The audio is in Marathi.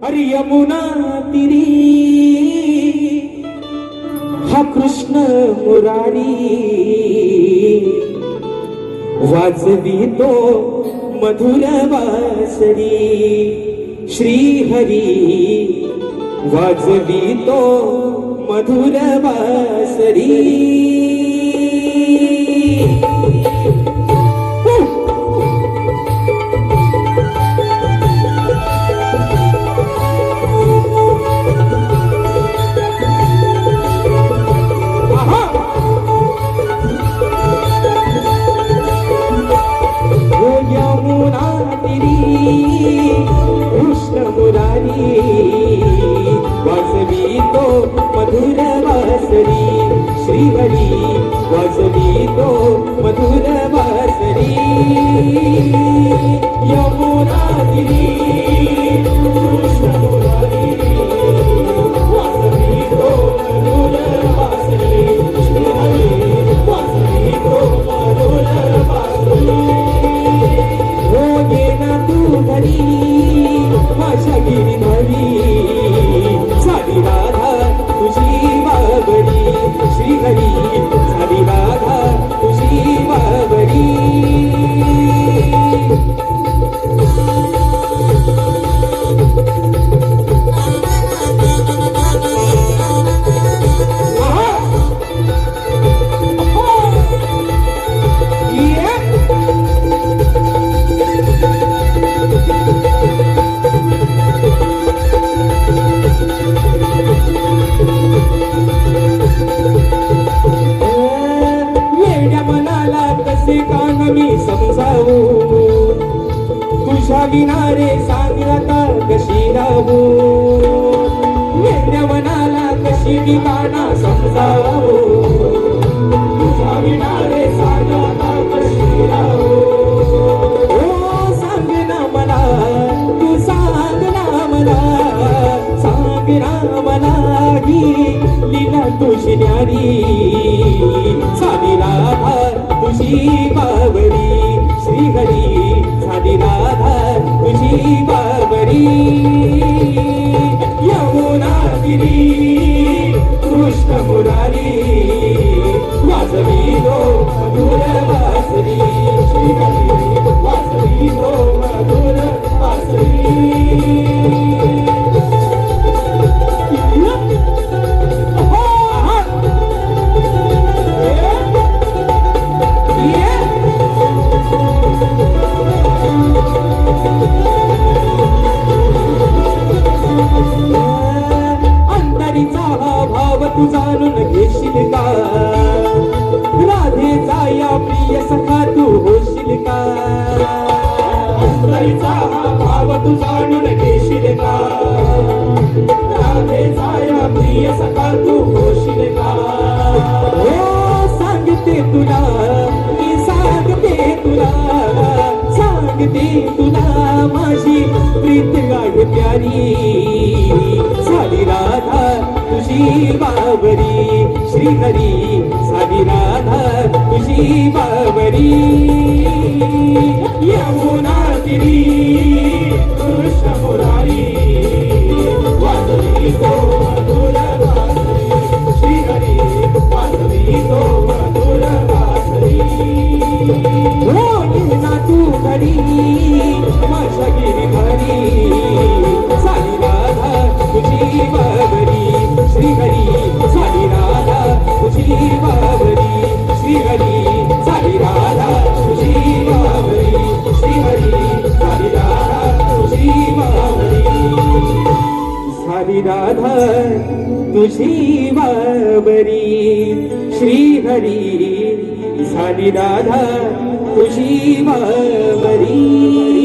अरे यमुना तिरी हा कृष्ण मुरारी वाजवितो मधुर वासरी श्री हरी वाजवितो मधुर वासरी कृष्ण मुरारी वाजवितो मधुर वासरी श्री हरी वाजवितो मधुर वासरी यमुना तिरी कृष्ण मुरारी वाजवितो मधुर वासरी श्री हरी वाजवितो मधुर वासरी हो गेला तू घरी माझ्या गिरिधारी सारी राधा तुझी बाबरी श्री हरी सारी राधा तुझी बाबरी समजावू तुझ्या विनारे सांगता कशी राहू वेड्या मनाला कशी ठिकाणा समजावू तुझ्या विनारे सांगता कशी राहू ओ सांग ना मला तू सांग ना मला सांग ना मला ही लीला तुझी न्यारी सारी राधा तुझी बाबरी श्री हरी सारी राधा तुझी बाबरी यमुना तिरी कृष्ण मुरारी वाजवितो मधुर वासरी श्री हरी वाजवितो मधुर वासरी तू जाणून घेशील का राधेचा या प्रिय सखा तू होशील का अंतरीचा हा भाव तू जाणून घेशील का राधेचा या प्रिय सखा तू होशील का हो सांगते तुला मी सांगते तुला सांगते तुला माझी प्रीत गाय प्यारी सारी राधा तुझी बाबरी श्री हरी सारी राधा तुझी बाबरी यमुना तिरी कृष्ण मुरारी वाजवितो मधुर वासरी श्री हरी वाजवितो मधुर वासरी हो गेला तू घरी माझ्या गिरिधारी सारी राधा तुझी बाबरी श्री हरी सारी राधा तुझी बाबरी श्री हरी सारी राधा तुझी बाबरी श्री हरी सारी राधा तुझी बाबरी सारी राधा तुझी बाबरी श्री हरी सारी राधा तुझी बाबरी